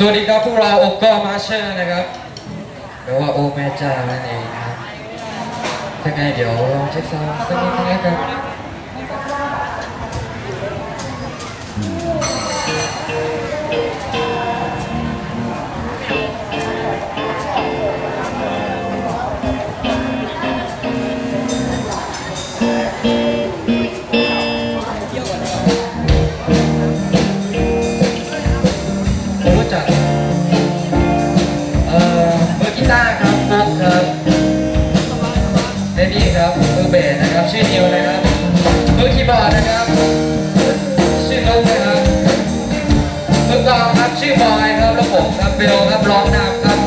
สวัสดีครับพวกเราโอก็มาเชอร์นะครับหรือว่าโอแม่เจ้านั่นเองครับยังไงเดี๋ยวลองเช็คซาวด์สักนิดนึงแล้วกันรู้จักมือกีตาร์ครับฟุกครับและนี่ครับมือเบสนะครับชื่อนิวนะครับมือคีย์บอร์ดนะครับชื่อนุ๊กนะครับมือกลองครับชื่อบอยครับแล้วผมครับเบลครับร้องนำครับ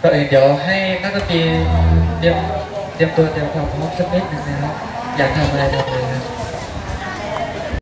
ก็เดี๋ยวให้นักดนตรีเตรียมตัวเตรียมความพร้อมสักนิดหนึ่งนะครับอยากทำอะไรทำเลยนะ